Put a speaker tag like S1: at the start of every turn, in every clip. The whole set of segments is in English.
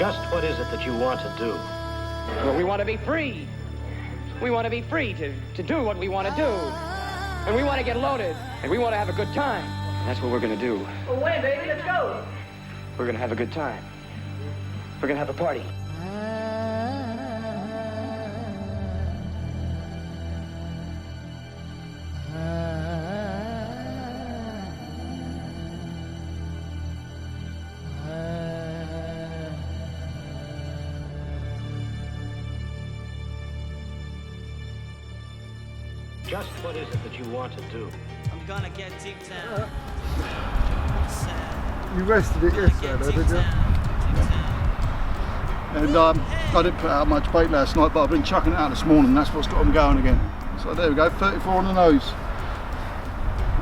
S1: Just what is it that you want to do?
S2: Well, we want to be free. We want to be free to do what we want to do. And we want to get loaded. And we want to have a good time. And that's what we're going to do.
S3: Well, when, baby? Let's go.
S2: We're going to have a good time. We're going to have a party.
S1: Just what is it that you want to do?
S4: I'm gonna get deep down.
S5: You rested it yesterday, did you? And I didn't put out much bait last night, but I've been chucking it out this morning. That's what's got them going again. So there we go, 34 on the nose.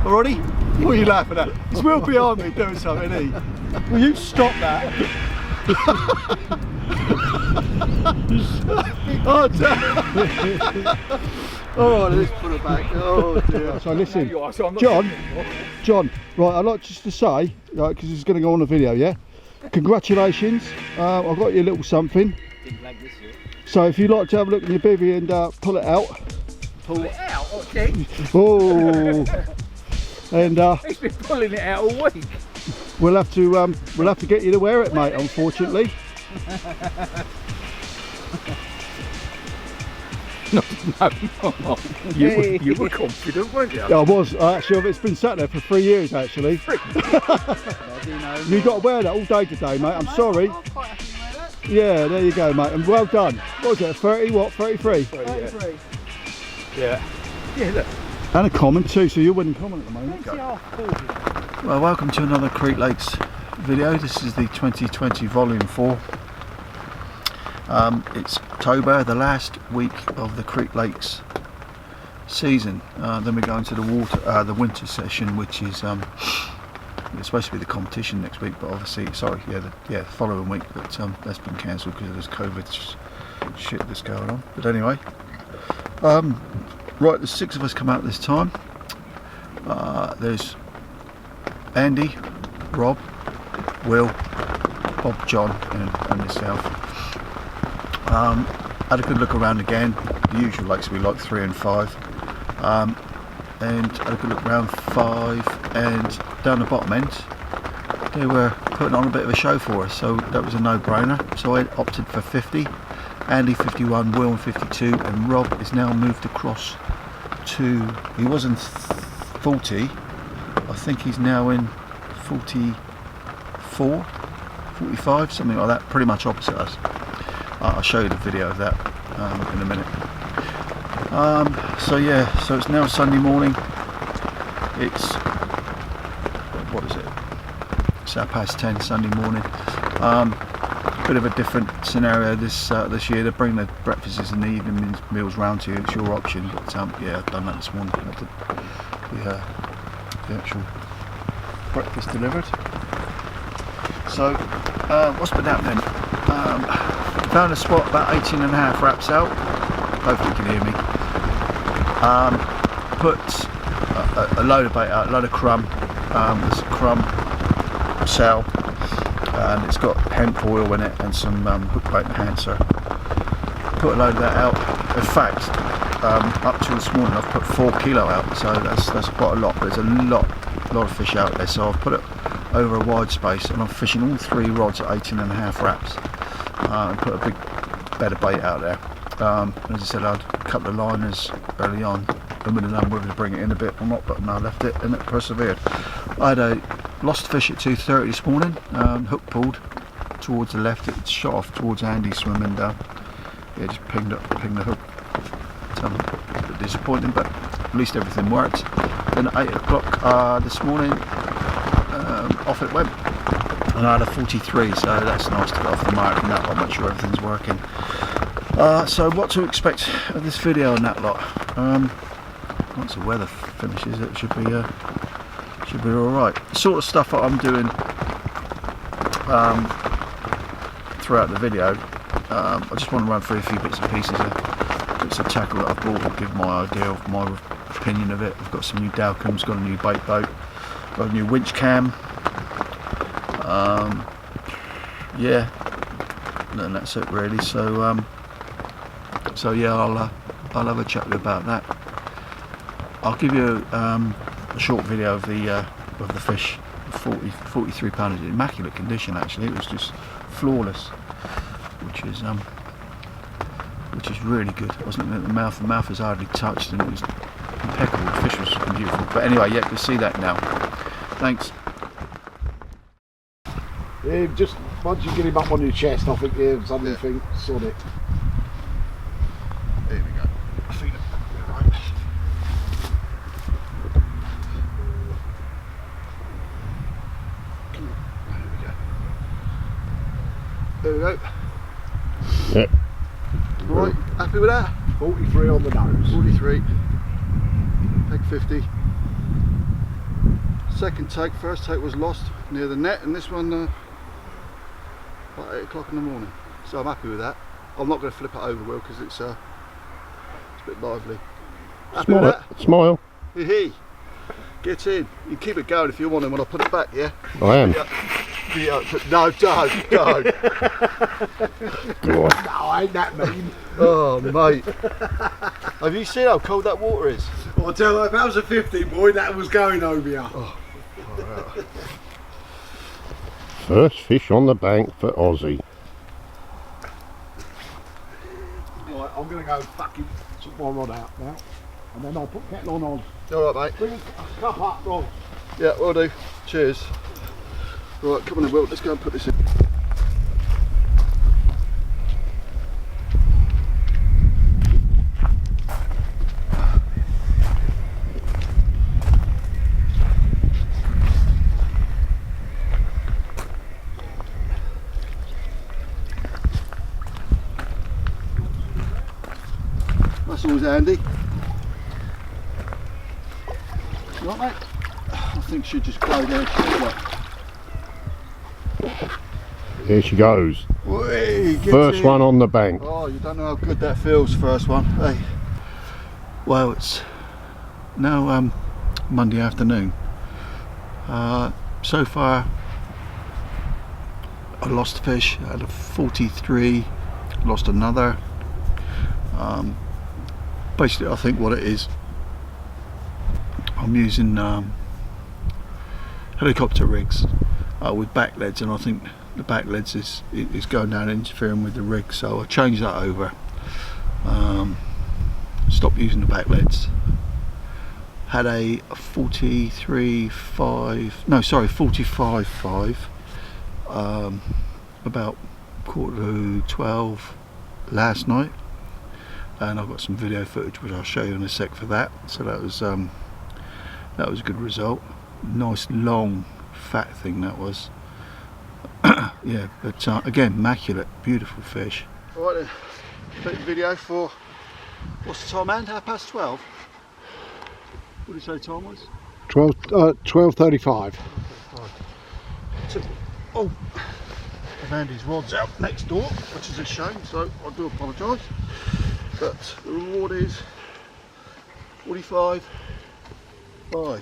S5: Already? What are you laughing at? He's well behind me doing something, isn't he? Will you stop that? Oh, damn. Oh, let's put it back. Oh dear. So listen, John, right, I'd like just to say, right, because it's going to go on the video, yeah? Congratulations, I've got you a little something. So if you'd like to have a look in your bivvy and pull it out.
S6: Pull it out, okay?
S5: Oh. And
S6: He's been pulling it out all week.
S5: we'll have to get you to wear it, mate, unfortunately.
S6: No. You were confident, weren't you?
S5: Yeah, I was. Actually, it's been sat there for 3 years, actually. You've got to wear that all day today, mate. I'm sorry.
S3: I'm quite happy to wear that.
S5: Yeah, there you go, mate. And well done. What was it, 30, what, 33?
S3: 33.
S6: Yeah. Yeah, look.
S5: And a common too, so you're winning common at the moment. Well, welcome to another Crete Lakes video. This is the 2020 volume 4. It's October, the last week of the Crete Lakes season. Then we go into the winter session, which is it's supposed to be the competition next week, but obviously, the following week. But that's been cancelled because there's COVID shit that's going on. But anyway, right, there's 6 of us come out this time. There's Andy, Rob, Will, Bob, John, and myself. Had a good look around again. The usual lakes we like 3 and 5, and had a good look around 5, and down the bottom end they were putting on a bit of a show for us, so that was a no-brainer. So I opted for 50, Andy 51, Will 52, and Rob is now moved across to, he was in 40, I think he's now in 44, 45, something like that, pretty much opposite us. I'll show you the video of that in a minute. So it's now Sunday morning. It's, what is it? It's 10:30 Sunday morning. Bit of a different scenario this year. They bring the breakfasts and the evening meals round to you. It's your option. But yeah, I've done that this morning. I had the actual breakfast delivered. So what's been happening? Found a spot about 18.5 wraps out. Hopefully you can hear me. Put a load of bait out, a load of crumb. There's a crumb shell, and it's got hemp oil in it and some hook bait enhancer. Put a load of that out. In fact, up to this morning I've put 4 kilo out, so that's quite a lot. But there's a lot of fish out there, so I've put it over a wide space, and I'm fishing all 3 rods at 18.5 wraps. And put a big bed of bait out there. As I said, I had a couple of liners early on. I wouldn't know whether to bring it in a bit or not, but no, I left it and it persevered. I had a lost fish at 2:30 this morning. Hook pulled towards the left. It shot off towards Andy's swim, and yeah, just pinged the hook. It's a bit disappointing, but at least everything worked. Then at 8 o'clock this morning, off it went. And I had a 43, so that's nice to get off the mark and that one, make sure everything's working. So what to expect of this video on that lot? Once the weather finishes, it should be all right. The sort of stuff that I'm doing throughout the video, I just want to run through a few bits and pieces of bits of tackle that I've bought and give my idea of my opinion of it. I've got some new Dalcoms, got a new bait boat, got a new winch cam. Yeah, and that's it really. So so yeah, I'll have a chat with you about that. I'll give you a short video of the fish. 43 pounds, immaculate condition actually. It was just flawless, which is really good. I was looking at the mouth was hardly touched, and it was impeccable. The fish was beautiful. But anyway, yeah, you can see that now. Thanks.
S7: Just once you get him up on your chest, I think suddenly think, sod it.
S5: There we go. I feel it. Right. There we go.
S7: Yep.
S5: Right, happy with that?
S7: 43 on the nose.
S5: 43. Peg 50. Second take, first take was lost near the net, and this one about 8 o'clock in the morning. So I'm happy with that. I'm not going to flip it over, Will, because it's a bit lively. Happy with that?
S7: Smile.
S5: Hee. Get in. You can keep it going if you want, and when I put it back, yeah?
S7: I am.
S5: Yeah, no, don't.
S7: Go on. No, I ain't that mean.
S5: Oh, mate. Have you seen how cold that water is?
S7: I'll tell you, if that was a 50 boy, that was going over you.
S5: Oh, right.
S7: First fish on the bank for Aussie. Right, I'm going to go fucking sort my rod out now, and then I'll put kettle on.
S5: Alright, mate.
S7: Bring a cup up, Ron.
S5: Yeah, will do. Cheers. Right, come on then, Will, let's go and put this in. That's always handy. You right, mate? I think she'd just go there.
S7: Here she goes.
S5: Whee,
S7: First one on the bank.
S5: Oh, you don't know how good that feels, first one. Hey. Well, it's now Monday afternoon. So far, I lost fish. I had a 43, lost another. Basically, I think what it is, I'm using helicopter rigs with back leads, and I think the back leads is going down and interfering with the rig, so I changed that over. Stopped using the back leads. Had a 45.5 about 11:45 last night, and I've got some video footage which I'll show you in a sec for that. So that was a good result. Nice long fat thing that was. Yeah, but again, immaculate, beautiful fish. Alright then, take the video for, what's the time, man? 12:30? What did you say time was?
S7: 12:35.
S5: Oh, Andy's rod's out next door, which is a shame, so I do apologise. But the reward is 45.5.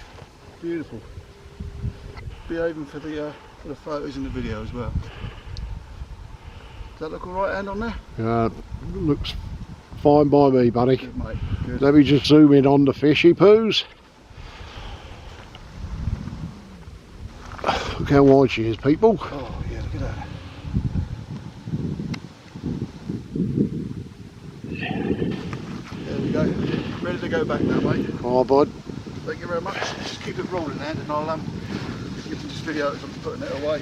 S5: Beautiful. Behaving for the photos and the video as well. Does that look alright, hand on there?
S7: Looks fine by me, buddy.
S5: Good, mate. Good.
S7: Let me just zoom in on the fishy poos. Look how wide she is, people.
S5: Oh yeah, look at that. There we go. Ready to go back now, mate.
S7: Oh, bud.
S5: Thank you very much. Just keep it rolling, Ed, and I'll give you this video as I'm putting it away.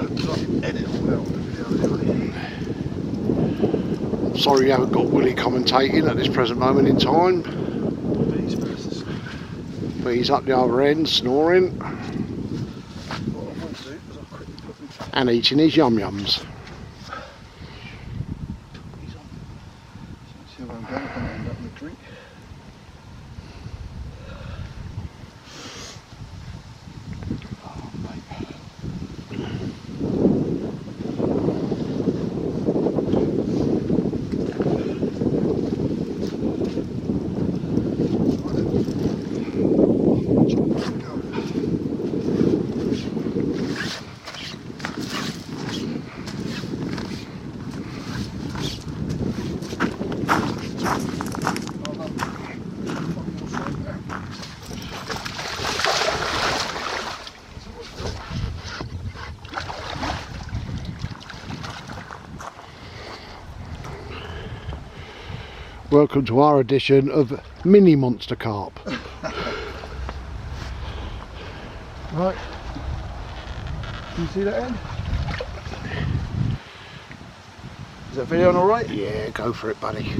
S5: Because I can edit all that on the video anyway.
S7: Sorry you haven't got Willie commentating at this present moment in time.
S5: He's supposed to sleep.
S7: But he's up the other end, snoring.
S5: What I want to do is I'll quickly put him.
S7: And eating his yum-yums.
S5: He's on. See where I'm going, I'm going to end up in the drink.
S7: Welcome to our edition of Mini Monster Carp. Right. Can you see that end? Is that video alright? Yeah, go for it, buddy.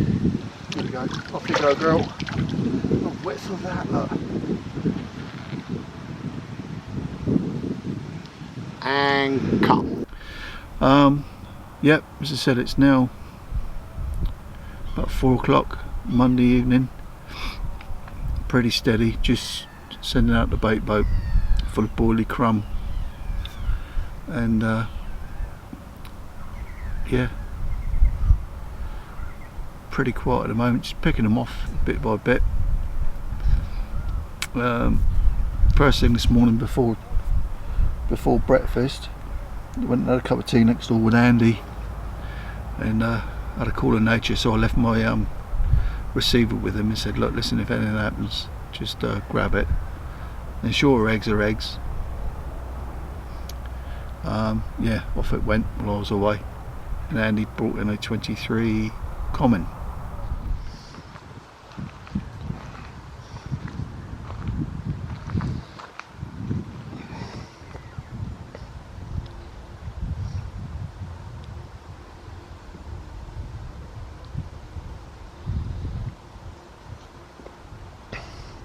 S7: There we go. Off you go, girl. Oh, what's all that, look? And cut.
S5: Yep, as I said, it's now about 4 o'clock Monday evening. Pretty steady, just sending out the bait boat full of boilie crumb, and yeah, pretty quiet at the moment, just picking them off bit by bit. First thing this morning before breakfast, went and had a cup of tea next door with Andy, and had a call of nature, so I left my receiver with him and said, look, listen, if anything happens, just grab it. And sure, eggs are eggs. Yeah, off it went while I was away, and Andy brought in a 23 common.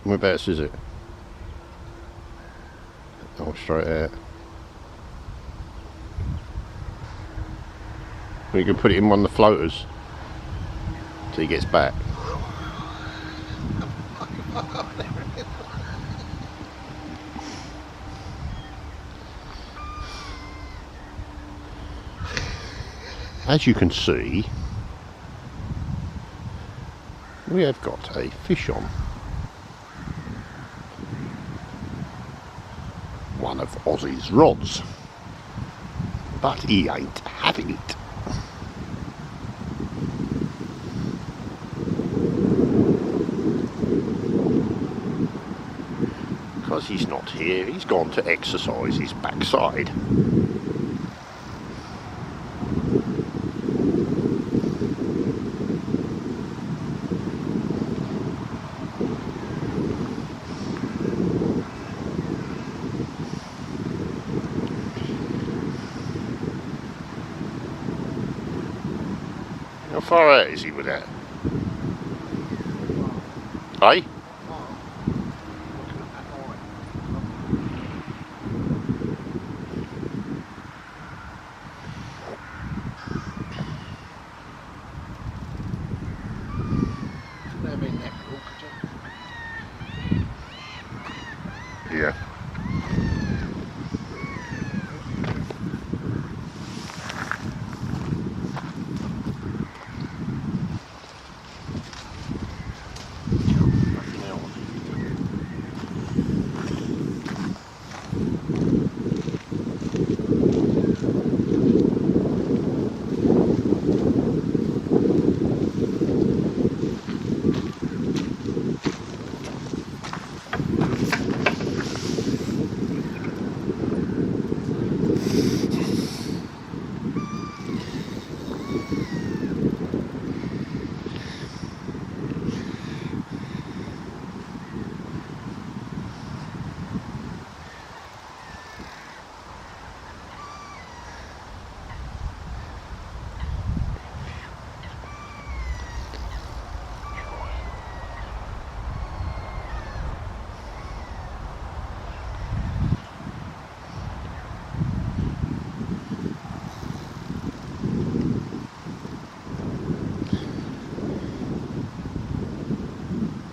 S8: Whereabouts is it? Oh, straight out. We can put it in one of the floaters till he gets back. As you can see, we have got a fish on. One of Ozzy's rods, but he ain't having it. Because he's not here, he's gone to exercise his backside. How far out is he with that? Hey? Yeah.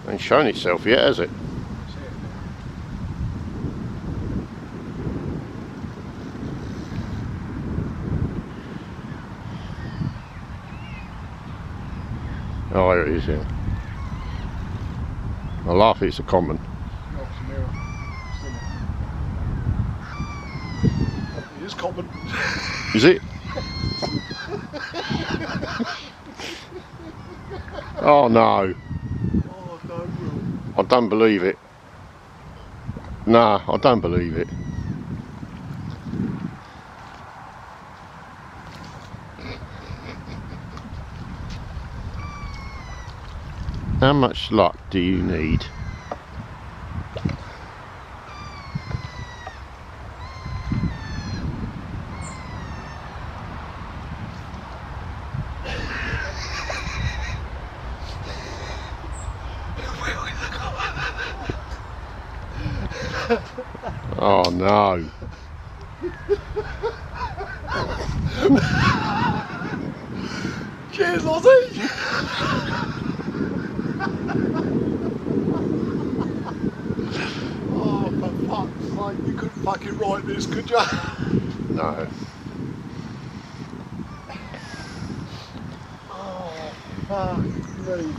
S8: Ain't shown itself yet, has it? Oh, there it is, yeah. I laugh, it's a common.
S7: It is common.
S8: Is it? Oh no. I don't believe it. Nah, I don't believe it. How much luck do you need? Oh no.
S7: Cheers, Lozzie! Oh, for fuck's sake, you couldn't fucking write this, could you?
S8: No.
S7: Oh, fuck me.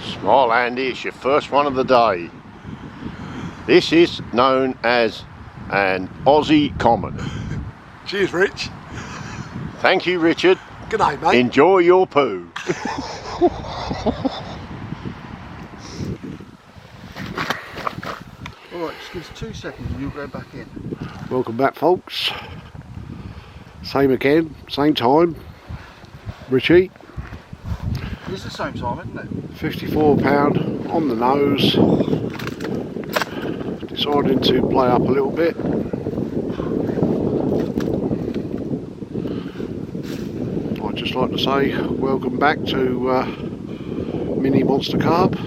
S8: Smile, Andy, it's your first one of the day. This is known as an Aussie common.
S7: Cheers, Rich.
S8: Thank you, Richard.
S7: Good night, mate.
S8: Enjoy your poo.
S7: Alright, just give us 2 seconds and you'll go back in.
S8: Welcome back, folks. Same again, same time. Richie,
S7: It's the same time, isn't it?
S8: £54 on the nose. Deciding to play up a little bit. I'd just like to say welcome back to Mini Monster Carp.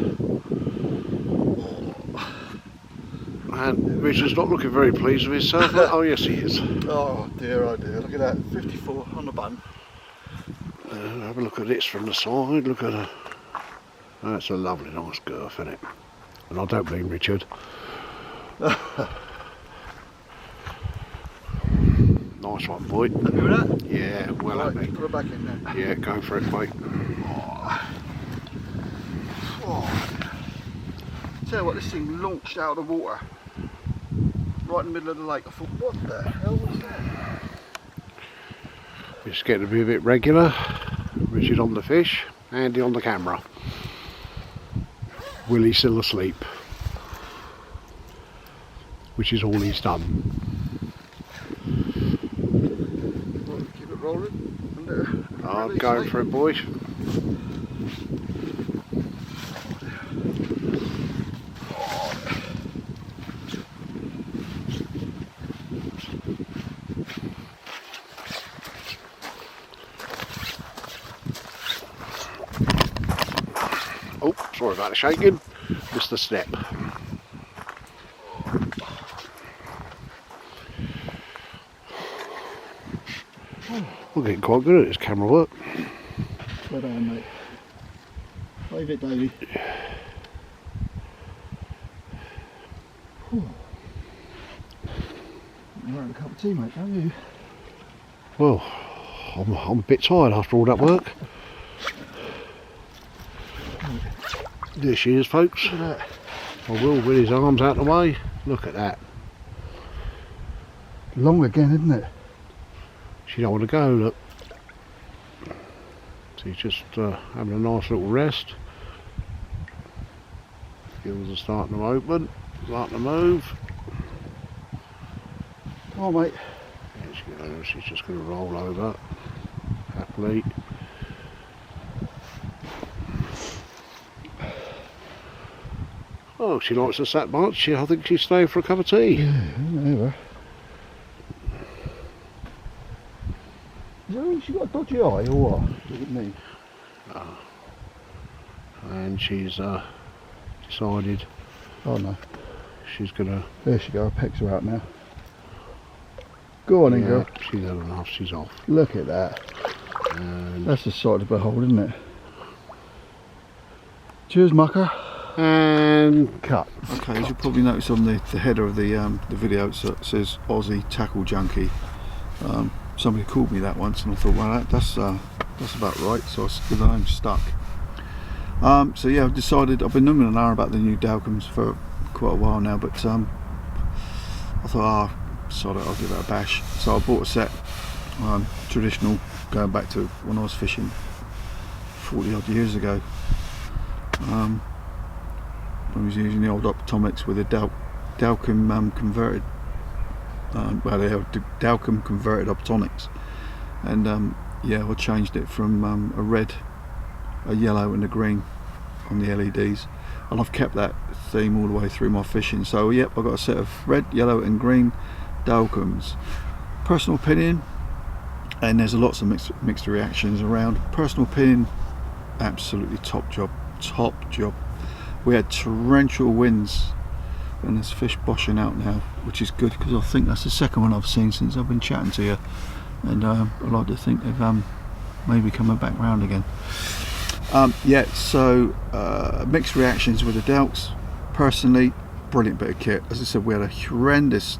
S8: And Richard's not looking very pleased with himself. Oh yes he is.
S7: Oh dear, look at that, 54 on the button.
S8: Have a look at this from the side, look at her. That's a lovely nice girth, isn't it? And I don't mean Richard. Nice one, boy.
S7: Happy with that?
S8: Yeah, well
S7: Right,
S8: happy.
S7: put her back in then.
S8: Yeah, go for it, mate.
S7: Oh. Tell you what, this thing launched out of the water. Right in the middle of the lake. I thought, what the hell was that?
S8: It's getting to be a bit regular. Richard on the fish, Andy on the camera. Willie's still asleep, which is all he's done.
S7: Right, keep it rolling.
S8: I'm going for it, boys. Oh, sorry about the shaking. Missed the step. We're getting quite good at this camera work.
S7: Well done, mate. Wave it, Davey. You're having a cup of tea, mate, aren't you?
S8: Well, I'm a bit tired after all that work. There she is, folks.
S7: Look at that.
S8: I will with his arms out the way. Look at that.
S7: Long again, isn't it?
S8: She don't want to go, look. She's just having a nice little rest. Gills are starting to open, starting to move.
S7: Come on, mate.
S8: There she goes, she's just going to roll over happily. Oh, she likes us that much. I think she's staying for a cup of tea.
S7: Yeah, never. Has she got a dodgy eye or what? Look at me.
S8: And she's decided
S7: Oh no.
S8: she's going to...
S7: There she goes, pecks her out now. Go on in, girl.
S8: She's had enough, she's off.
S7: Look at that.
S8: And,
S7: That's a sight to behold, isn't it? Cheers, mucker.
S8: and
S7: Cut.
S5: Okay, as you probably noticed on the header of the video, it says Aussie Tackle Junkie. Somebody called me that once, and I thought, well, that's about right. So I give the name stuck. So yeah, I've decided. I've been numbing an hour about the new Dalcoms for quite a while now, but I thought, sod it, I'll give it a bash. So I bought a set, traditional, going back to when I was fishing 40 odd years ago. I was using the old Optomics with a Dalcum converted, well, they have Dalcum converted Optonics, and yeah, I changed it from a red, a yellow and a green on the LEDs, and I've kept that theme all the way through my fishing. So yep, I've got a set of red, yellow and green Dalcums. Personal opinion, and there's lots of mixed reactions around. Personal opinion, absolutely top job. We had torrential winds and there's fish boshing out now, which is good, because I think that's the second one I've seen since I've been chatting to you, and I like to think they've maybe coming back round again. Yeah, so mixed reactions with the Dalks. Personally, brilliant bit of kit. As I said, we had a horrendous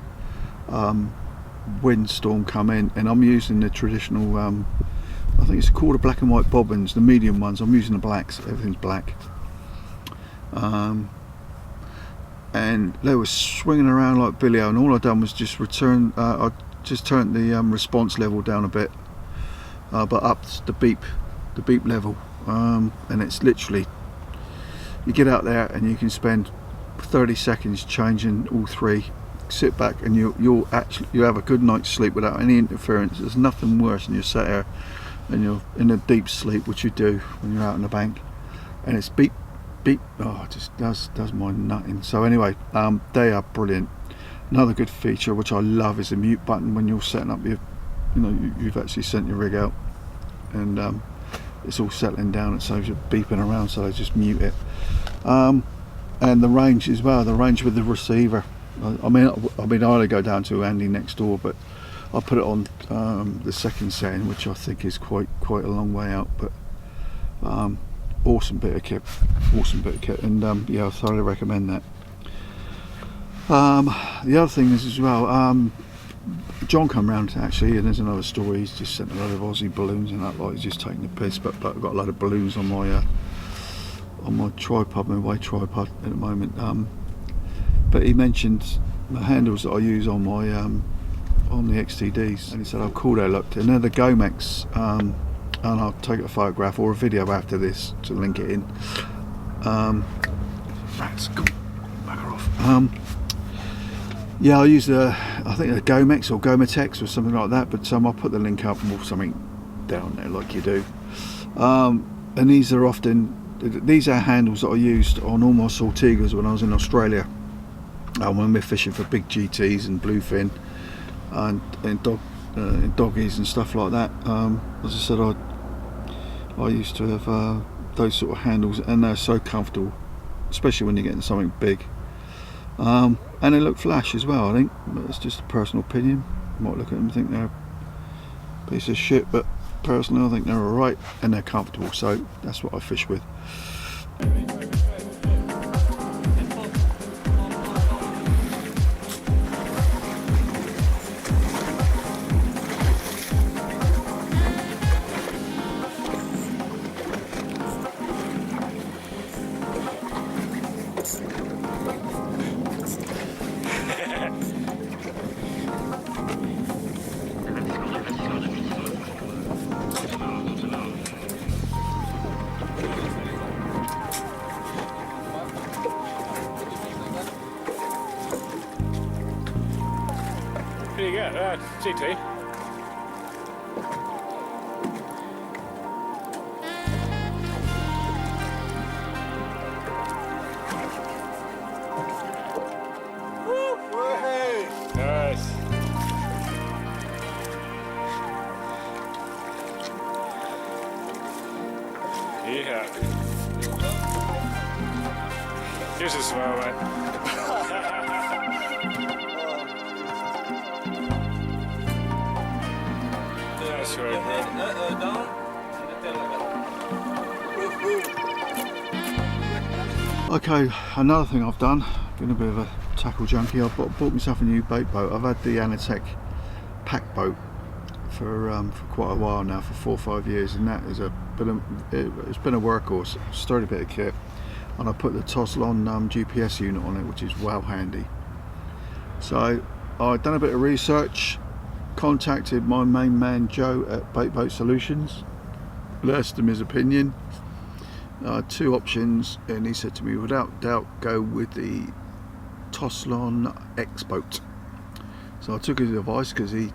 S5: windstorm come in, and I'm using the traditional I think it's called a black and white bobbins, the medium ones. I'm using the blacks, everything's black, and they were swinging around like billy-o, and all I done was just return, I just turned the response level down a bit, but upped the beep level, and it's literally, you get out there and you can spend 30 seconds changing all three, sit back, and you have a good night's sleep without any interference. There's nothing worse than you're sat there and you're in a deep sleep, which you do when you're out on the bank, and it's beep, oh, it just does my nutting. So anyway, they are brilliant. Another good feature which I love is the mute button when you're setting up your, you've actually sent your rig out, and it's all settling down. It saves you beeping around, so I just mute it. And the range as well, the range with the receiver. I mean, I'd go down to Andy next door, but I put it on the second setting, which I think is quite a long way out, but awesome bit of kit, and yeah, I thoroughly recommend that. The other thing is as well, John come round actually, and there's another story. He's just sent a load of Aussie balloons and that, like he's just taking the piss, but I've got a load of balloons on my tripod, my weight tripod at the moment. But he mentioned the handles that I use on my on the txi-ds, and he said how cool they looked, and they're the Gomex, and I'll take a photograph or a video after this to link it in. Rats, go bugger off. Yeah, I use I think a Gomex or Gometex or something like that, but I'll put the link up or something down there like you do. And these are handles that I used on all my Saltigas when I was in Australia, when we're fishing for big GTs and bluefin and doggies and stuff like that. As I said, I used to have those sort of handles, and they're so comfortable, especially when you're getting something big. And they look flash as well, I think. But it's just a personal opinion. You might look at them and think they're a piece of shit, but personally I think they're alright and they're comfortable, so that's what I fish with.
S6: Here you go, txi-d. Nice. Yeah. Here's a smile, mate. That's right.
S5: Okay, another thing I've done, been a bit of a tackle junkie. I've bought myself a new bait boat. I've had the Anatech pack boat for quite a while now, for 4 or 5 years, and that is it's been a workhorse, sturdy bit of kit. And I put the Toslon GPS unit on it, which is well handy. So I've done a bit of research, contacted my main man Joe at Bait Boat Solutions, asked him his opinion, 2 options, and he said to me, without doubt, go with the Toslon X boat. So I took his advice, because he's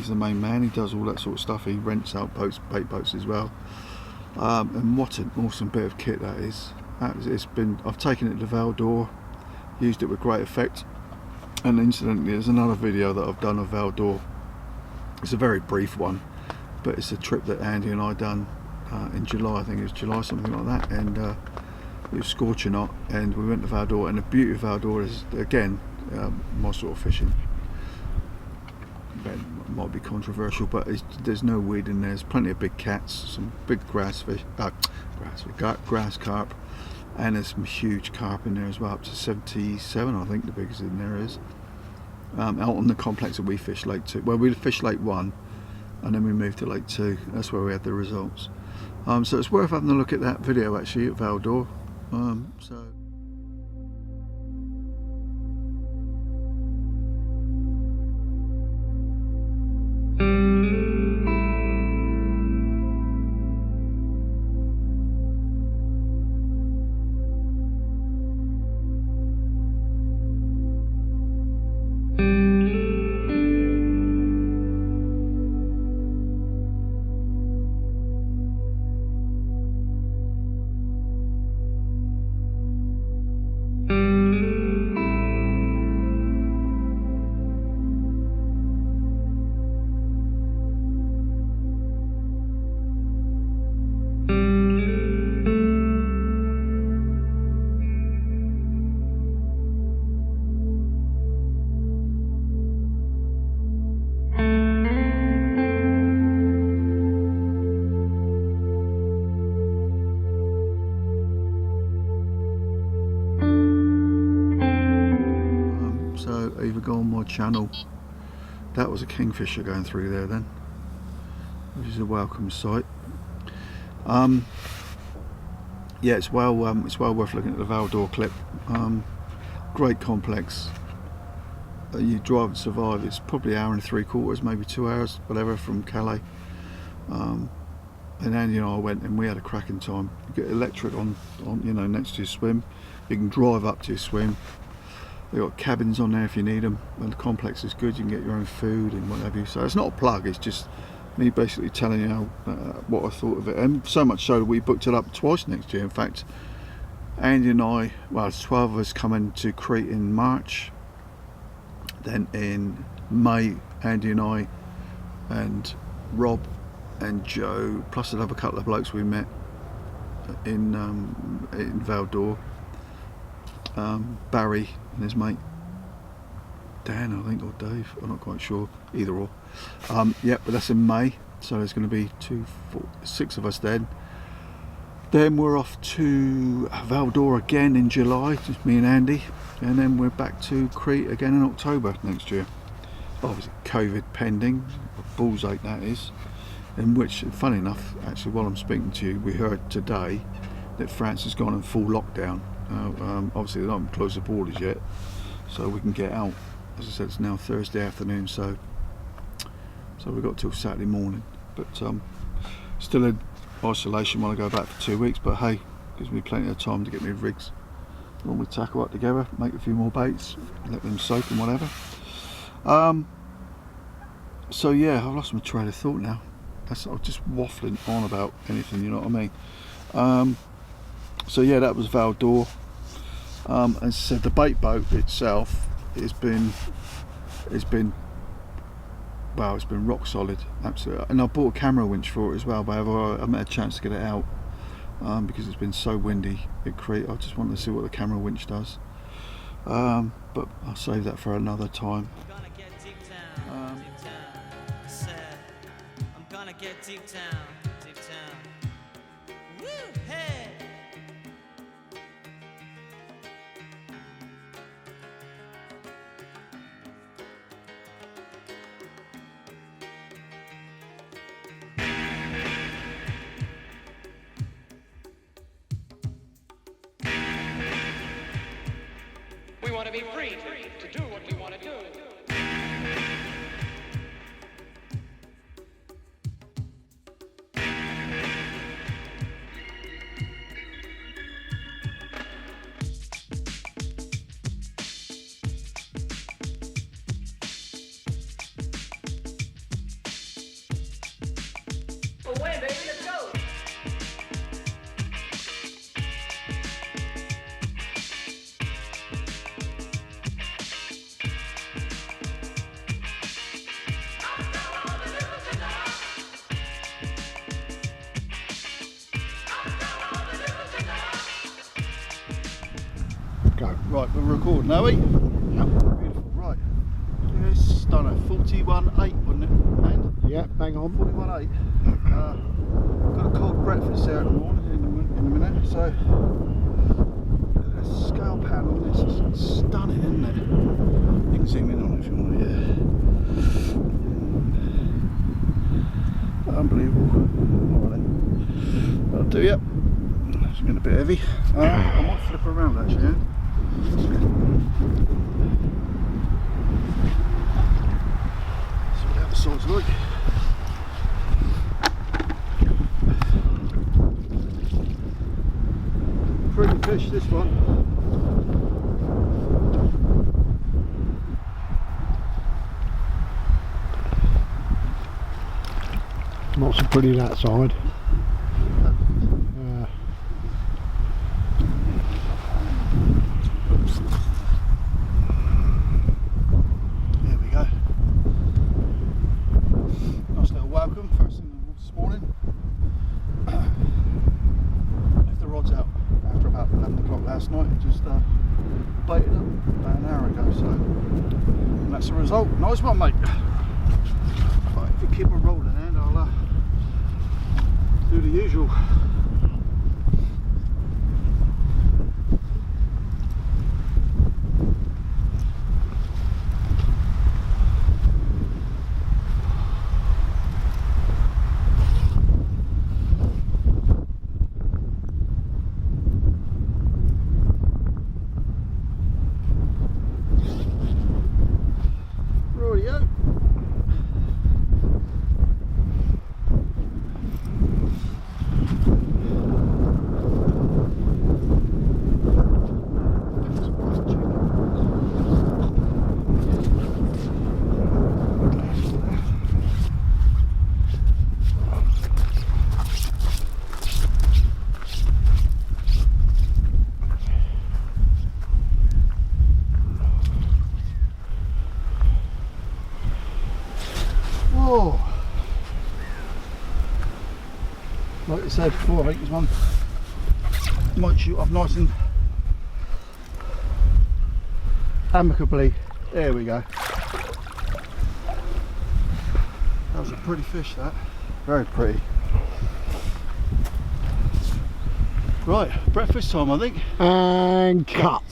S5: the main man. He does all that sort of stuff. He rents out boats, bait boats as well. And what an awesome bit of kit that is. I've taken it to Val d'Or, used it with great effect. And incidentally, there's another video that I've done of Val d'Or. It's a very brief one, but it's a trip that Andy and I done in July. I think it was July, something like that. And it was scorching hot, and we went to Val d'Or. And the beauty of Val d'Or is, again, my sort of fishing. It might be controversial, but there's no weed in there. There's plenty of big cats, some big grass carp, and there's some huge carp in there as well, up to 77, I think the biggest in there is. Out on the complex that we fished, Lake 2. Well, we fished Lake 1, and then we moved to Lake 2. That's where we had the results. So it's worth having a look at that video actually at Val d'Or. Either go on my channel. That was a kingfisher going through there then, which is a welcome sight. Yeah, it's well worth looking at the Val d'Or clip. Great complex. You drive and survive. It's probably an hour and 3/4, maybe 2 hours, whatever, from Calais. And Andy and I went, and we had a cracking time. You get electric on next to your swim. You can drive up to your swim. They've got cabins on there if you need them, and the complex is good. You can get your own food and what have you. So it's not a plug, it's just me basically telling you what I thought of it. And so much so that we booked it up twice next year. In fact, Andy and I, well, there's 12 of us coming to Crete in March. Then in May, Andy and I and Rob and Joe, plus another couple of blokes we met in Val d'Or. Barry and his mate Dan, I think, or Dave, I'm not quite sure, either or. Yeah, but that's in May, so there's going to be 6 of us then. Then we're off to Val d'Or again in July, just me and Andy, and then we're back to Crete again in October next year. Obviously COVID pending, a bull's ache that is, in which, funny enough, actually while I'm speaking to you, we heard today that France has gone in full lockdown. Obviously they don't close the borders yet, so we can get out. As I said, it's now Thursday afternoon, so we've got till Saturday morning, but still in isolation while I go back for 2 weeks, but hey, gives me plenty of time to get my rigs all my tackle up together, make a few more baits, let them soak and whatever. So yeah, I've lost my train of thought now. I'm just waffling on about anything, you know what I mean. So yeah, that was Val d'Or. As I said, the bait boat itself it's been rock solid, absolutely. And I bought a camera winch for it as well, but I haven't had a chance to get it out because it's been so windy at Crete. I just wanted to see what the camera winch does, but I'll save that for another time.
S4: I'm gonna get deep down, deep down. I said, I'm gonna get deep down, deep down. Woo, hey!
S2: We want to be free to do what we want to do.
S3: Away, baby, let's go.
S7: Go. Right, we're recording, are we? Yep. Beautiful, right. Yes, done at 41.8, wasn't it? And?
S9: Yeah, bang on.
S7: 41.8. Got a cold breakfast there in the morning, in a minute, so look at the scale pattern on this, it's stunning, isn't it? You can zoom in on it if you want, yeah. Unbelievable. Alright then. That'll do, yep. It's getting a bit heavy. I might flip around actually, yeah? See what the other side's like. Pretty fish, this one.
S9: Not so pretty that side.
S7: There we go. Nice little welcome first thing this morning. Left the rods out after about 11 o'clock last night. Just baited up about an hour ago, so and that's the result. Nice one, mate. Right, if we keep on rolling, and I'll do the usual. Rightio. Whoa. Like I said before, I think this one might shoot off nice and amicably. There we go. That was a pretty fish, that. Very pretty. Right, breakfast time I think.
S9: And cut.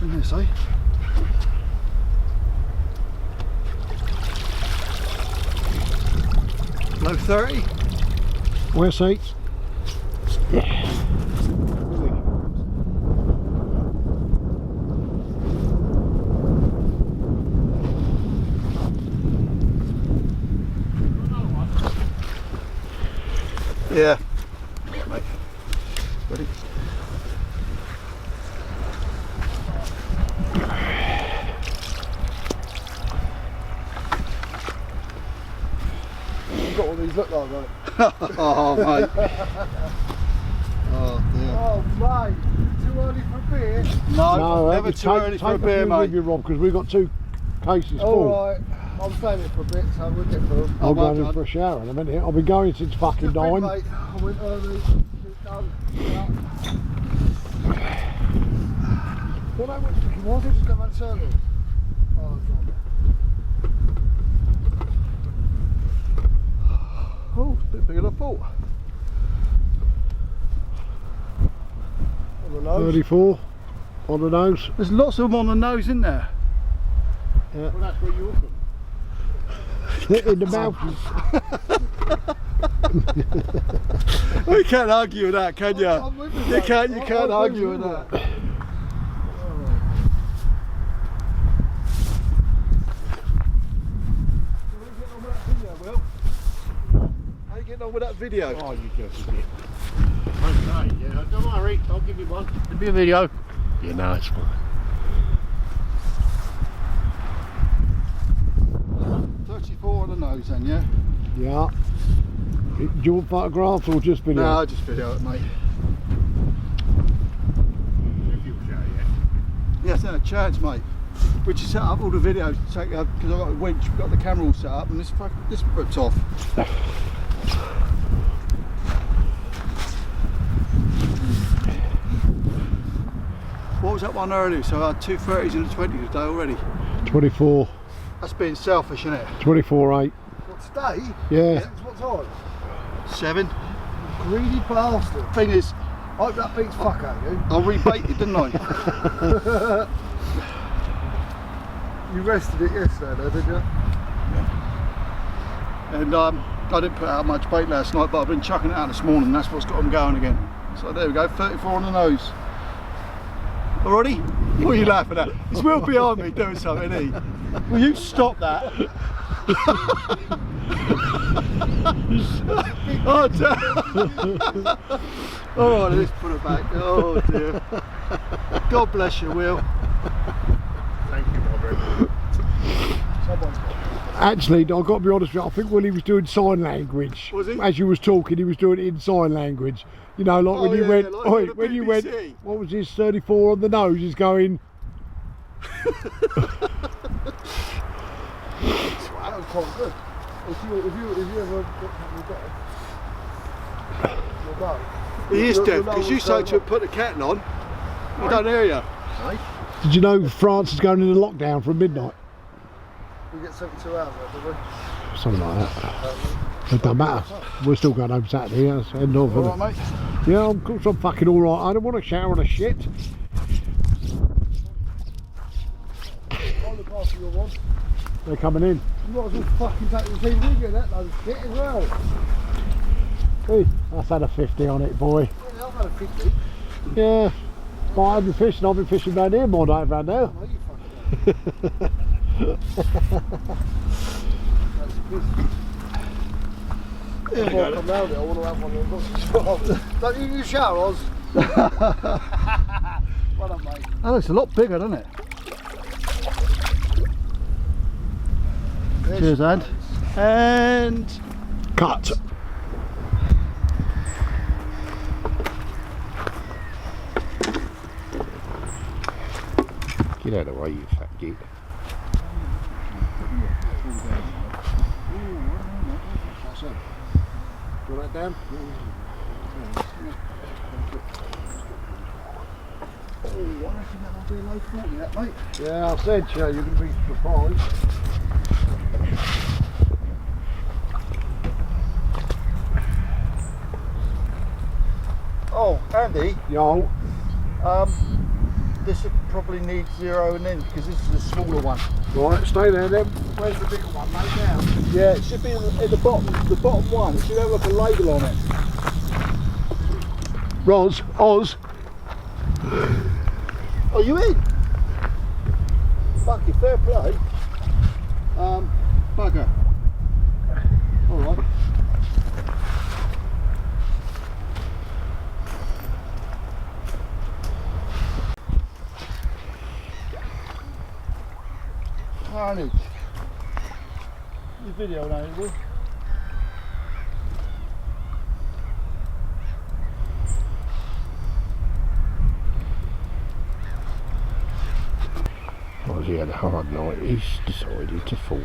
S7: in this, eh? Low 30.
S9: Where seats?
S7: Yeah. Mate. Ready?
S10: You've got what these look like, right?
S7: Oh, mate. Oh, dear.
S10: Oh, mate. Too early for a beer?
S7: No, never too early for a beer, mate.
S9: With you, Rob, because we've got 2 cases full.
S10: Alright. I'm staying here for a bit, so we'll get through.
S9: I'm
S7: well
S9: going in
S7: done.
S9: for a shower in a minute. I've been going since fucking 9.
S10: Mate, I went early. It's done. Yeah. Well, that was fucking was it? Just go back to circle. Oh, God.
S7: Oh, it's a bit bigger than I thought.
S10: On the nose.
S9: 34 on the nose.
S7: There's lots of them on the nose, isn't there?
S9: Yeah.
S10: Well, that's where you're from.
S9: In the mouth.
S7: You can't argue with that, can you?
S10: I'm with you,
S7: You
S10: mate.
S7: can't
S10: I'm
S7: argue
S10: with
S7: with
S10: you.
S7: that. How you getting on with that video?
S10: Oh, you dirty bit. Okay, yeah, don't worry, I'll give you one. It'll be a video. Yeah, no, it's fine.
S7: 34 on the nose then, yeah?
S9: Yeah. Do you want photographs or just video?
S7: No, just video it, mate. Yes, no chance, mate. We just set up all the videos because I've got a winch, we've got the camera all set up, and this ripped off. What was that one earlier? So I had 2 30s and a 20 today already.
S9: 24.
S7: That's being selfish, isn't it?
S9: 24.8.
S10: What, today?
S9: Yeah.
S10: What time?
S7: 7.
S10: Greedy bastard.
S7: Thing is,
S10: I hope that beats fuck out of you.
S7: I rebaited, didn't I?
S10: You rested it yesterday though, did you?
S7: And I didn't put out much bait last night, but I've been chucking it out this morning, and that's what's got them going again. So there we go, 34 on the nose. Already? What are you laughing at? He's well behind me doing something, isn't he? Will you stop that? Oh, dear. Oh, let's put it back. Oh dear. God bless you, Will.
S10: Thank you, Robert.
S9: Actually, I've got to be honest with you, I think Willie was doing sign language.
S7: Was he?
S9: As you was talking, he was doing it in sign language. You know, like when you
S7: yeah,
S9: went,
S7: like
S9: oi,
S7: on the
S9: when you went,
S7: BBC.
S9: what was this, 34 on the nose, he's going,
S10: That was quite good. If you ever looked at your dog, your dog.
S7: He is
S10: Your
S7: dead,
S10: dog
S7: because you
S10: was
S7: said
S10: going
S7: to him, put the kettle on. I don't hear you.
S9: did you know France is going into lockdown from midnight?
S10: We get 72 hours out, do we?
S9: Something like that. It doesn't matter. We're still going home Saturday, yeah, that's end of.
S7: All right, mate.
S9: Yeah, of course I'm fucking alright. I don't want to shower on a shit.
S10: I'll look after your one.
S9: They're coming in.
S10: You might as well fucking take the TV with you, that load of shit as well.
S9: Hey, that's had a 50 on it, boy.
S10: Yeah, I've had a 50.
S9: Yeah. But I've been fishing down here more night around now.
S10: No, you fucking don't. That's good. Yeah, well, come round here, I want to have one of them books. Don't you use shower, Oz? Well done, mate.
S7: Oh, it's a lot bigger, doesn't it?
S10: There's
S7: Cheers, Ed. And
S9: Cut.
S10: Get out of the way, you fat git. Do you want that down?
S7: oh, I reckon that'll be a low 40, that, mate.
S10: Yeah, I said, you're going to be surprised.
S7: Oh, Andy,
S9: Yo.
S7: this would probably need zeroing in because this is a smaller one.
S9: Right, stay there then.
S7: Where's the bigger one, mate? Now? Yeah, it should be in the bottom one. It should have like a label on it.
S9: Oz.
S7: Are you in? Fuck you, fair play. Bugger. Alright. Carnage. The video now, is it?
S8: Because he had a hard night, he's decided to fall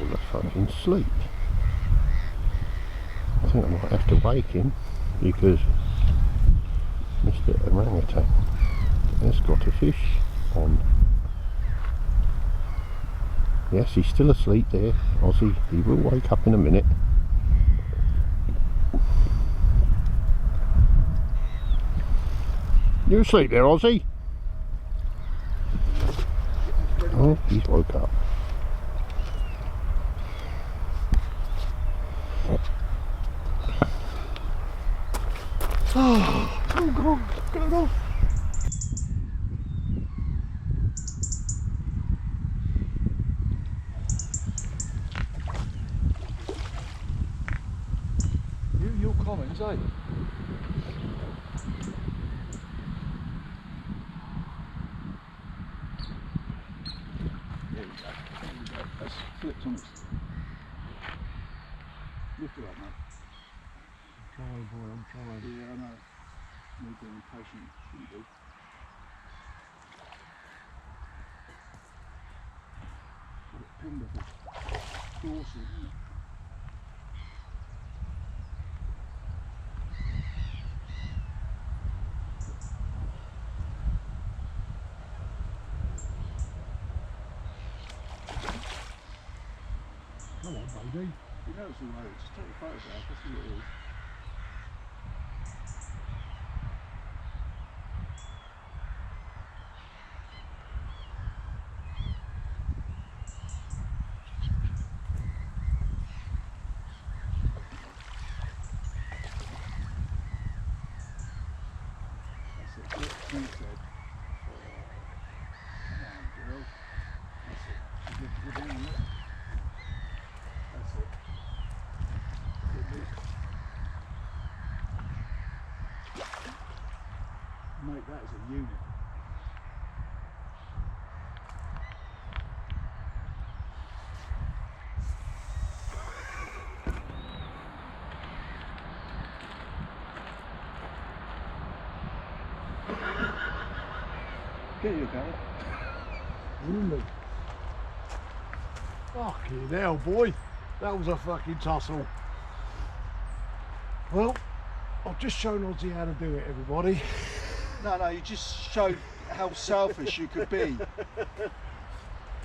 S8: asleep. I think I might have to wake him because Mr. Orangutan has got a fish on. Yes, he's still asleep there, Ozzy. He will wake up in a minute. You asleep there, Ozzy? Oh, he's woke up.
S7: Oh, come on, get it off. Your comments, eh? There we go. That's flipped on its. Lift it up, mate.
S9: Trying, boy, I'm trying.
S7: Yeah, I know. Me being impatient, shouldn't do. Pinned off its dorsal, isn't it?
S9: Come on, baby.
S7: You know it's all right, just take a photograph, that's what it is. That's it, what she said. Come on, girl. That's it. You're doing it. That's it. Mate, that is a unit. Get you, Gary.
S9: Really? Fucking hell, boy. That was a fucking tussle. Well, I've just shown Ozzy how to do it, everybody.
S7: No, you just showed how selfish you could be.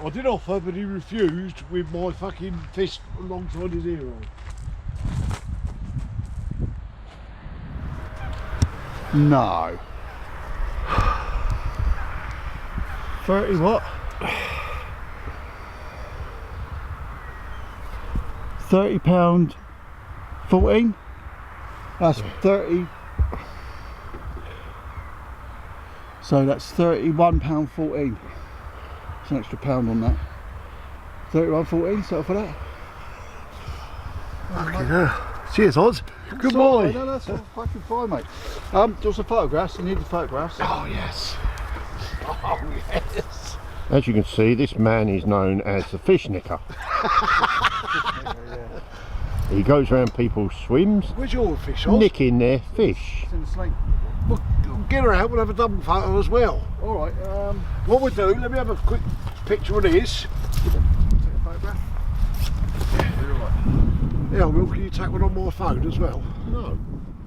S9: I did offer, but he refused with my fucking fist alongside his ear on.
S7: No. 30 what? 30 pound 14? That's 30. So that's £31.14. It's an extra pound on that. £31.14, settle for that.
S9: Fucking hell. Cheers, Oz. Good boy.
S7: No, that's all fucking fine, mate. Do you want some photographs? You need the photographs.
S9: Oh, yes. Oh, yes.
S8: As you can see, this man is known as the fish nicker. He goes around people's swims,
S9: Where's your fish, Oz?
S8: nicking their fish.
S7: It's in the sling.
S9: Well, get her out, we'll have a double photo as well.
S7: Alright,
S9: What we'll do, let me have a quick picture of this.
S7: take a photograph. You're alright.
S9: Yeah, Will, can you take one on my phone as well?
S8: No.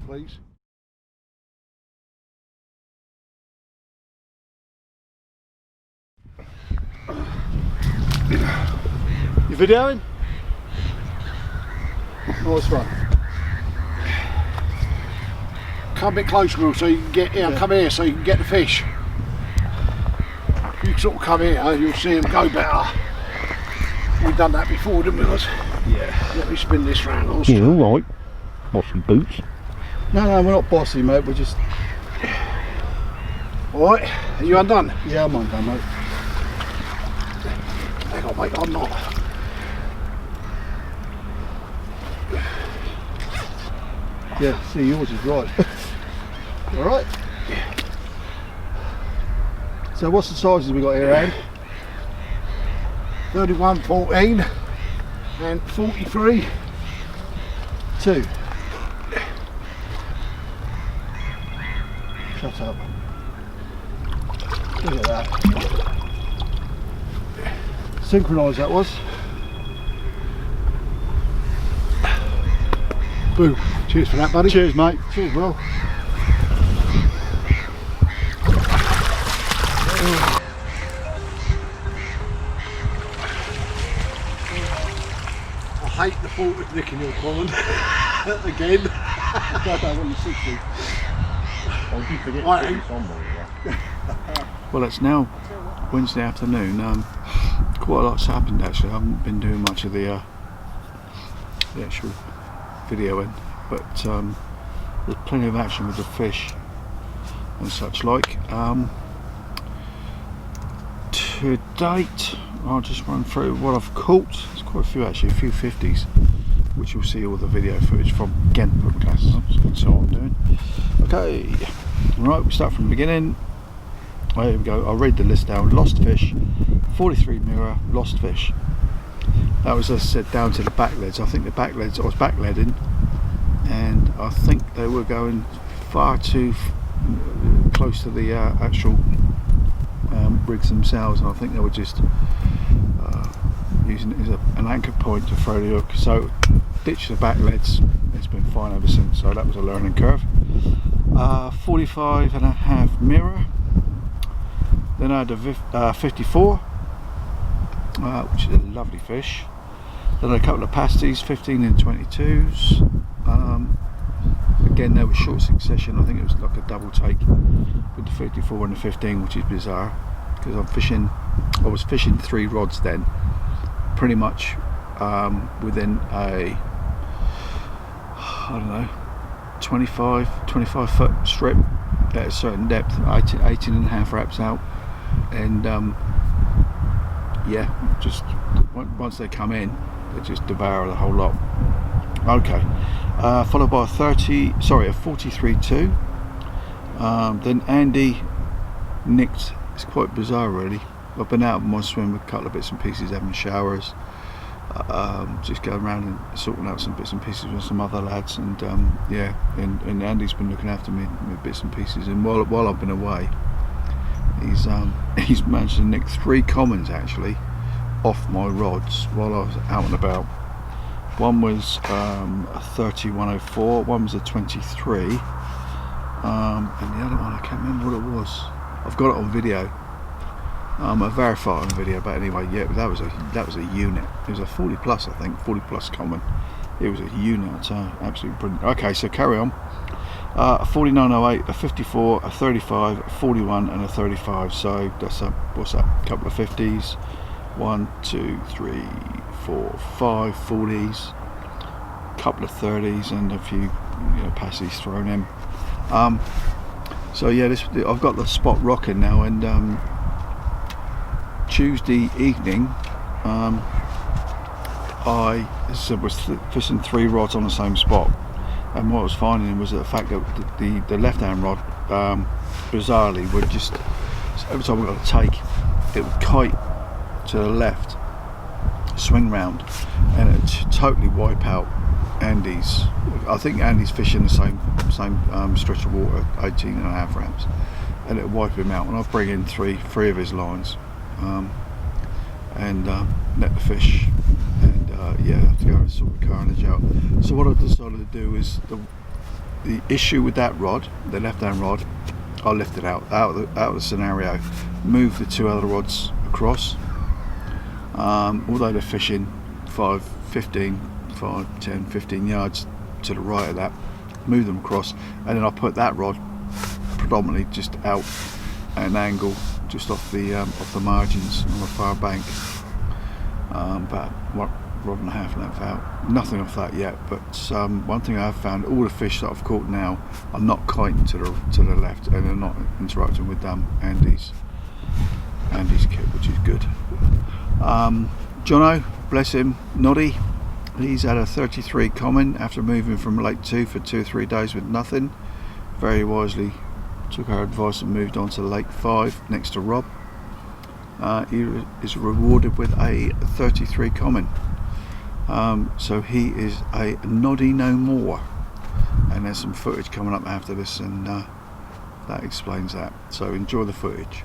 S9: Please.
S7: You videoing? Nice one.
S9: Come a bit closer, Will, so you can get, come here, so you can get the fish.
S10: you sort of come here, you'll see them go better. We've done that before, didn't we, guys?
S5: Yeah.
S10: Let me spin this round.
S8: Alright. Bossy boots.
S7: No, we're not bossy, mate. We're just.
S10: Alright, are you undone?
S7: Yeah, I'm undone, mate.
S10: Hang on, mate, I'm not.
S7: Yeah, see, yours is right. Alright. So, what's the sizes we got here, Anne?
S10: 31, 14 and 43.
S7: 2. Shut up. Look at that. Synchronised that was.
S10: Boom. Cheers for that, buddy.
S7: Cheers, mate. Cheers, Will.
S10: I hate the thought of nicking your pond again.
S7: I don't want you 60.
S5: Well, it's now Wednesday afternoon. Quite a lot's happened actually. I haven't been doing much of the actual videoing, but there's plenty of action with the fish and such like. To date, I'll just run through what I've caught. There's quite a few actually, a few 50s, which you'll see all the video footage from again. That's all I'm doing. Okay, right, we start from the beginning. There we go. I'll read the list down. Lost fish, 43 mirror, lost fish. That was, as I said, down to the back leads. I think the back leads, I was back leading, and I think they were going far too close to the actual rigs themselves, and I think they were just using it as an anchor point to throw the hook. So ditch the back leads. It's been fine ever since, so that was a learning curve. 45.5 mirror. Then I had a 54, which is a lovely fish. Then a couple of pasties, 15 and 22s. Again, they were short succession. I think it was like a double take with the 54 and the 15, which is bizarre because I was fishing 3 rods then, pretty much within a, I don't know, 25 foot strip at a certain depth, 18 and a half wraps out, and yeah, just once they come in, they just devour the whole lot. Okay, followed by a 43.2. Then Andy nicked. It's quite bizarre, really. I've been out of my swim with a couple of bits and pieces, having showers, just going around and sorting out some bits and pieces with some other lads, and yeah, and Andy's been looking after me with bits and pieces. And while I've been away, he's managed to nick 3 commons actually off my rods while I was out and about. One was a 31.04, one was a 23, and the other one I can't remember what it was. I've got it on video. I verify it on video, but anyway, yeah, that was a unit. It was a 40 plus, I think, 40 plus common. It was a unit, absolutely brilliant. Okay, so carry on. A 49.08, a 54, a 35, a 41, and a 35. So that's what's that? A couple of 50s. 1, 2, 3, 4, 5 40s, couple of 30s, and a few passes thrown in. So yeah, I've got the spot rocking now, and Tuesday evening I was fishing 3 rods on the same spot, and what I was finding was the fact that the left hand rod bizarrely would just, every time we got a take, it would kite to the left, swing round, and it totally wipe out Andy's. I think Andy's fishing the same stretch of water, 18 and a half ramps, and it wipe him out. And I bring in three of his lines, and net the fish, and yeah, have to go and sort the carnage out. So what I decided to do is the issue with that rod, the left hand rod, I lift it out of the scenario, move the 2 other rods across. Although they're fishing 5, 10, 15 yards to the right of that, move them across, and then I put that rod predominantly just out at an angle just off the margins on the far bank, about what, rod and a half length out. Nothing off that yet, but one thing I have found, all the fish that I've caught now are not kiting to the left, and they're not interacting with Andy's kit, which is good. Jono, bless him, Noddy, he's had a 33 common after moving from Lake 2 for 2 or 3 days with nothing. Very wisely took our advice and moved on to Lake 5 next to Rob. He is rewarded with a 33 common. So he is a noddy no more, and there's some footage coming up after this, and that explains that. So enjoy the footage.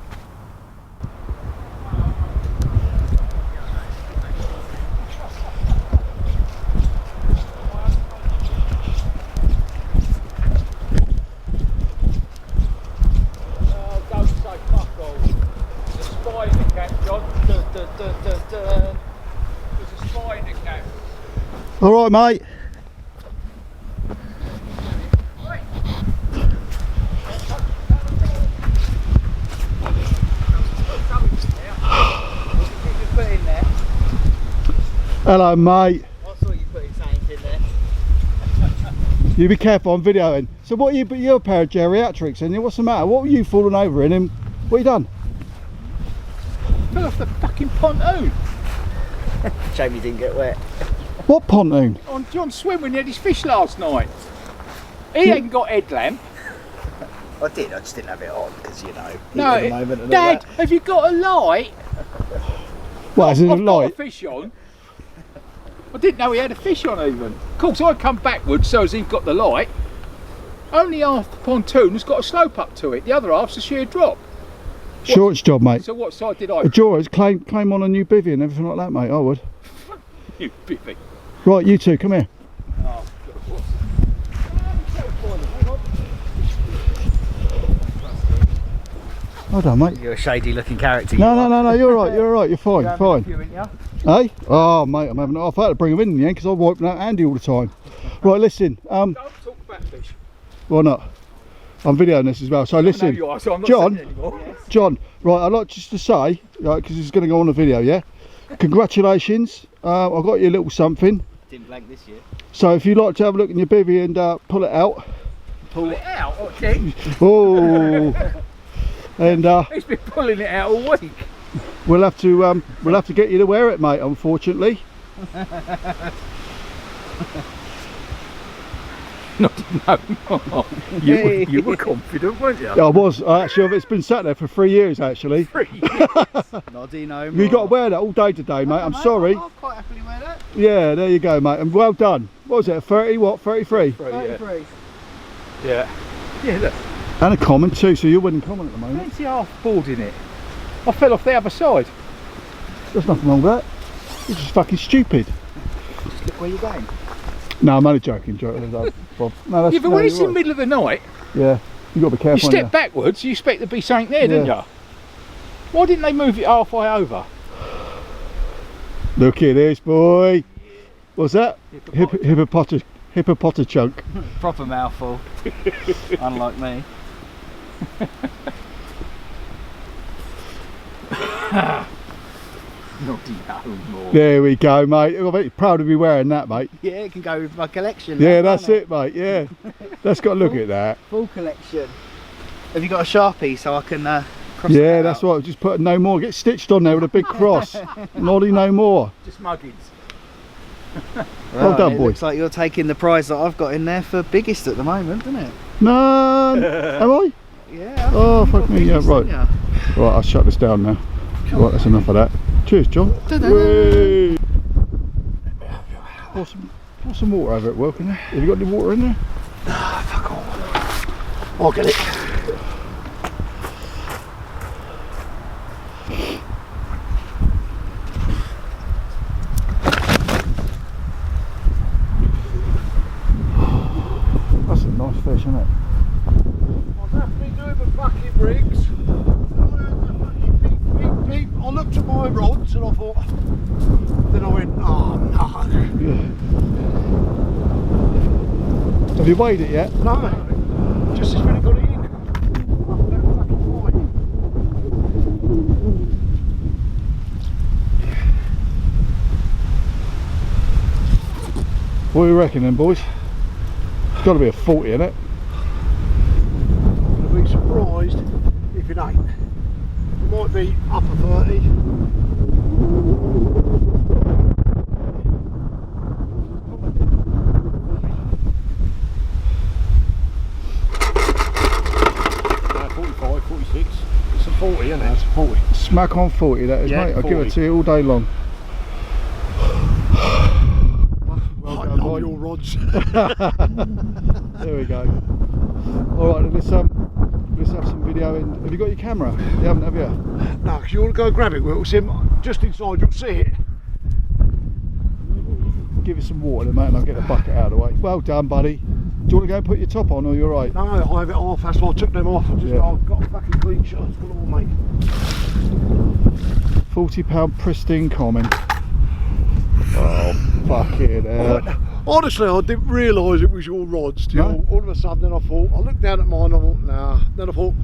S5: All right, mate. Hello, mate.
S3: I saw you putting something in there.
S5: You be careful, I'm videoing. So what you're a pair of geriatrics, and what's the matter? What were you falling over in, and what you done?
S10: Fell off the fucking pontoon.
S3: Shame you didn't get wet.
S5: What pontoon?
S10: On John Swim when he had his fish last night. He ain't got headlamp.
S3: I did, I just didn't have it on because, you know,
S10: No,
S3: at the moment and all
S10: Dad,
S3: that.
S10: have you got a light?
S5: What, is it a
S10: I've got
S5: light?
S10: a fish on. I didn't know he had a fish on even. Of course, I come backwards so as he's got the light. Only half the pontoon has got a slope up to it. The other half's a sheer drop.
S5: Shorts job, mate.
S10: So what side did I?
S5: A Jorah's claim on a new bivvy and everything like that, mate. I would.
S10: You biffy.
S5: Right, you two, come here.
S10: Oh,
S5: Well done, mate.
S3: You're a shady looking character.
S5: No, you're all right, you're all right, you're fine,
S3: You're
S5: fine.
S10: you, ain't ya?
S5: Hey? Oh, mate, I'm having it off. I had to bring him in the end because I'm wiping out Andy all the time. Right, listen.
S10: Don't talk about fish.
S5: Why not? I'm videoing this as well. So listen,
S10: you are, so I'm not
S5: John,
S10: saying it anymore. Yes.
S5: John, right, I'd like just to say, right, because it's going to go on the video, yeah? Congratulations. I got you a little something.
S3: Didn't blank this year.
S5: So if you'd like to have a look in your bivvy and pull it out.
S10: Pull it out, okay?
S5: Oh. And
S10: He's been pulling it out all week.
S5: we'll have to get you to wear it, mate, unfortunately.
S10: No. You were confident, weren't you?
S5: Yeah, I was. Actually, it's been sat there for 3 years, actually.
S10: 3 years.
S3: Noddy no more.
S5: You got to wear that all day today, mate. I'm sorry.
S3: I'll quite happily wear that.
S5: Yeah, there you go, mate. And well done. What was it? 30? What? 33?
S3: 33.
S10: Yeah. Yeah, look.
S5: And a common too. So you're winning common at the moment.
S10: Fancy half board in it. I fell off the other side.
S5: There's nothing wrong with that. You're just fucking stupid.
S3: Just look where you're going.
S5: No, I'm only joking. Bob. No, that's,
S10: Yeah, but
S5: no,
S10: when it's in
S5: you're
S10: the
S5: right.
S10: middle of the night,
S5: Yeah, you got to be careful.
S10: you step backwards, you expect there to be something there, didn't you? Why didn't they move it halfway over?
S5: Look at this, boy. What's that? Hippopotamus chunk.
S3: Proper mouthful. Unlike me.
S10: Noddy no more.
S5: There we go, mate. I'm very proud of you wearing that, mate.
S3: Yeah, it can go with my collection.
S5: Yeah,
S3: now,
S5: that's
S3: can't
S5: it, mate. Yeah. Let's go look at that.
S3: Full collection. Have you got a Sharpie so I can cross
S5: Yeah,
S3: that
S5: that's
S3: out?
S5: right. Just put no more. Get stitched on there with a big cross. Noddy no more.
S10: Just muggins.
S5: Well done,
S3: it
S5: boy.
S3: looks like you're taking the prize that I've got in there for biggest at the moment, doesn't it?
S5: None. Am I?
S3: Yeah.
S5: Oh, fuck me. Yeah,
S3: biggest,
S5: right.
S3: haven't ya?
S5: Right, I'll shut this down now. Right, that's enough of that. Cheers, John.
S3: Ta-da.
S5: Whee! Pour some water over it, Will, can you? Have you got any water in there?
S3: Fuck off. I'll get it.
S5: That's a nice fish, isn't it?
S10: I'll definitely do the fucking rigs.
S9: Beep. I looked at my rods and I thought, then I went, oh no.
S5: Yeah. Have you weighed it yet?
S9: No, just as when I got it in.
S7: What do you reckon then, boys? It's got to be a 40 in it.
S9: I'm going to be surprised if it ain't. It might be upper 30.
S8: No, 45, 46. It's a 40, isn't it?
S9: That's 40.
S7: Smack on 40 that is,
S8: Yeah,
S7: mate. I'll give
S8: 40.
S7: it to you all day long.
S9: I love your rods.
S7: There we go. Alright, let's have some video. And have you got your camera? You haven't, have you?
S9: No, because you want to go grab it, Will. It's just inside, you'll see it.
S7: Give it some water then, mate, and I'll get the bucket out of the way. Well done, buddy. Do you want to go and put your top on, or you're right?
S9: No, I have it off, that's why I took them off. I've got a fucking clean shirt, it's got all, mate.
S7: £40 pristine common. Oh, fucking hell.
S9: Honestly, I didn't realise it was your rods till
S7: No?
S9: all of a sudden. Then I thought, I looked down at mine, I thought, nah. Then I thought,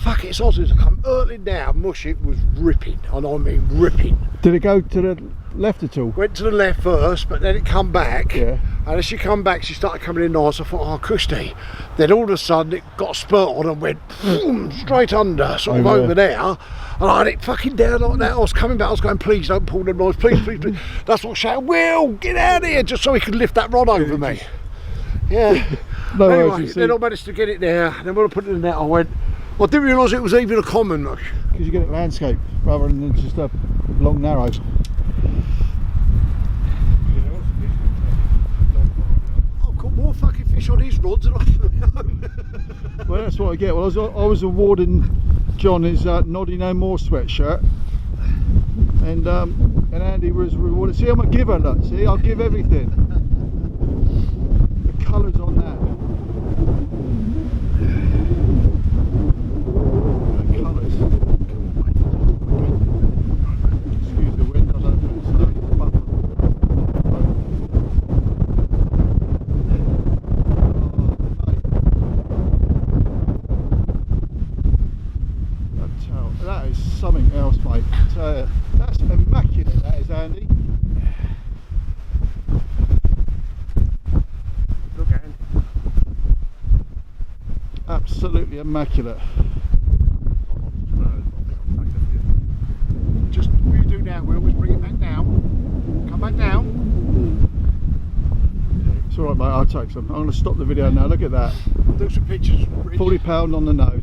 S9: fuck it, it's Ozzy's. I come hurtling down, mush, it was ripping, and I mean ripping.
S7: Did it go to the left at all?
S9: Went to the left first, but then it come back.
S7: Yeah.
S9: And as she come back, she started coming in nice. I thought, oh, cushy. Then all of a sudden, it got a spurt on and went boom, straight under, sort of over there. And I had it fucking down like that. I was coming back, I was going, please don't pull them lines, please, please, please. That's what I shouted, Will, get out of here, just so he could lift that rod over me. Yeah.
S7: No
S9: Anyway,
S7: worries,
S9: then I managed to get it there. Then when I put it in there, I went, I didn't realise it was even a common mush.
S7: Because you get it landscape rather than just a long narrow.
S9: I've got more fucking fish on these rods than I can.
S7: Well, that's what I get. Well, I was awarding John his Noddy No More sweatshirt, and Andy was rewarded. See, I'm a giver, look. See, I'll give everything. The colours on that. The colours. Excuse the wind. I don't know if it's buffering. That is something else, mate. That's immaculate, that is, Andy.
S8: Look, Andy.
S7: Absolutely immaculate.
S9: Just what you do now, Will, is bring it back down. Come back down.
S7: It's alright, mate, I'll take some. I'm going to stop the video now. Look at that.
S9: Do some pictures.
S7: £40 on the nose.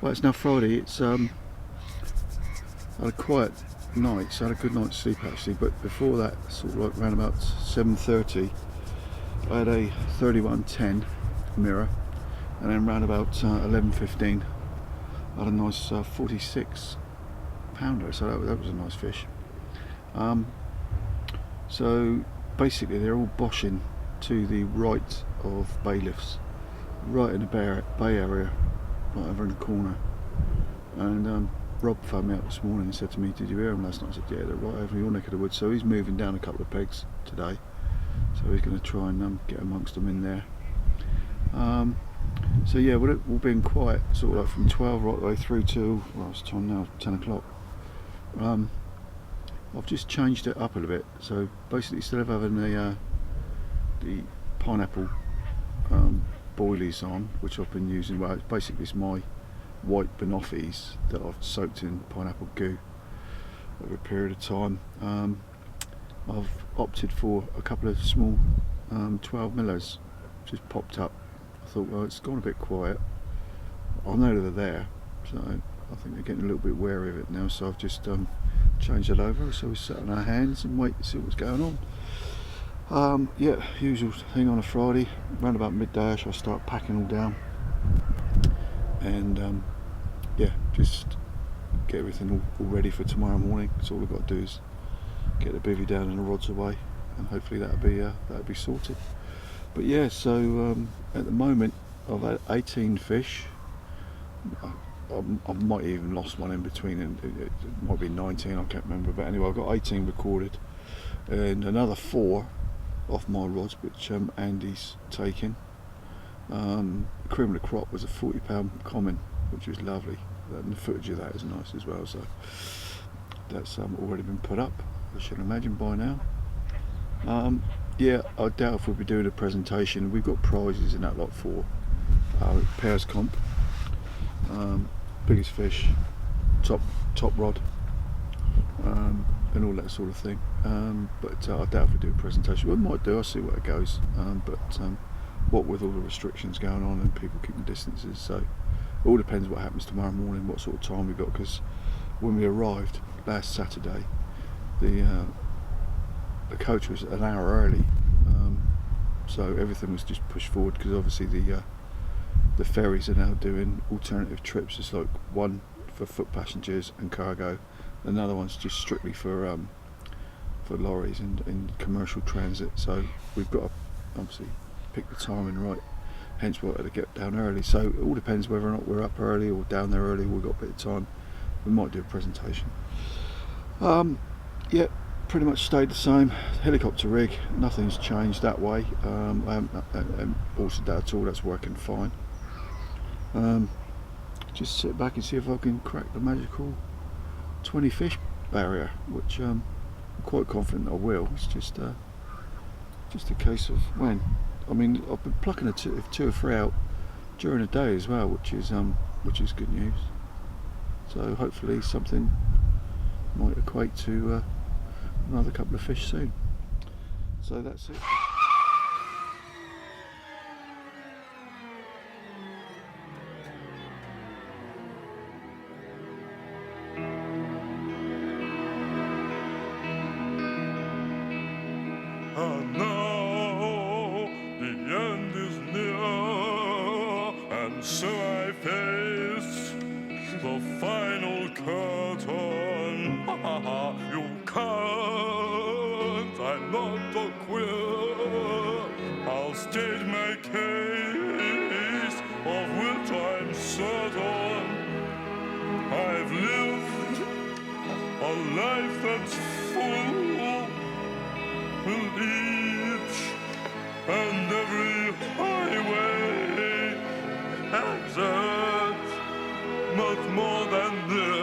S5: Well, it's now Friday. It's I had a quiet night, so I had a good night's sleep actually. But before that, sort of like around about 7:30, I had a 3110 mirror, and then around about 11:15, I had a nice 46 pounder. So that was a nice fish. So basically, they're all boshing to the right of bailiffs, right in the bay area, right over in the corner. And Rob phoned me up this morning and said to me, "Did you hear them last night?" I said, "Yeah, they're right over your neck of the woods." So he's moving down a couple of pegs today, so he's going to try and get amongst them in there. So yeah, we'll be quiet, sort of like from 12 right the way through to, well, it's time now, 10 o'clock. I've just changed it up a little bit. So basically, instead of having the pineapple boilies on, which I've been using, well, basically it's my white banoffees that I've soaked in pineapple goo over a period of time. I've opted for a couple of small 12 millers, just popped up. I thought, well, it's gone a bit quiet. I know they're there, so I think they're getting a little bit wary of it now. So I've just changed it over, so we sit on our hands and wait to see what's going on. Yeah, usual thing on a Friday, around about midday-ish, I start packing all down, and yeah, just get everything all ready for tomorrow morning. So all I've got to do is get the bivvy down and the rods away, and hopefully that'll be sorted. But yeah, so at the moment I've had 18 fish. I might even lost one in between, and it might be 19, I can't remember, but anyway, I've got 18 recorded, and another 4 off my rods, which Andy's taking. Cream of the crop was a 40-pound common, which was lovely, and the footage of that is nice as well, so that's already been put up, I should imagine, by now. Yeah, I doubt if we'll be doing a presentation. We've got prizes in that lot for pairs comp, biggest fish, top rod, and all that sort of thing. But I doubt if we do a presentation. We might do. I'll see where it goes. But what with all the restrictions going on and people keeping distances, so it all depends what happens tomorrow morning, what sort of time we got. Because when we arrived last Saturday, the coach was an hour early, so everything was just pushed forward, because obviously the ferries are now doing alternative trips. It's like one for foot passengers and cargo, another one's just strictly for lorries and commercial transit. So we've got to obviously pick the timing right, hence we've got to get down early. So it all depends whether or not we're up early or down there early. We've got a bit of time, we might do a presentation. Yeah, pretty much stayed the same. Helicopter rig, nothing's changed that way. I haven't altered that at all. That's working fine. Just sit back and see if I can crack the magical 20 fish barrier, which I'm quite confident I will. It's just a case of when. I mean, I've been plucking two or three out during the day as well, which is good news. So hopefully something might equate to another couple of fish soon. So that's it.
S11: And now the end is near, and so I face the final curtain. You can't, I'm not a queer. I'll state my case, of which I'm certain. I've lived a life that's full, with each and every highway exit, much more than this.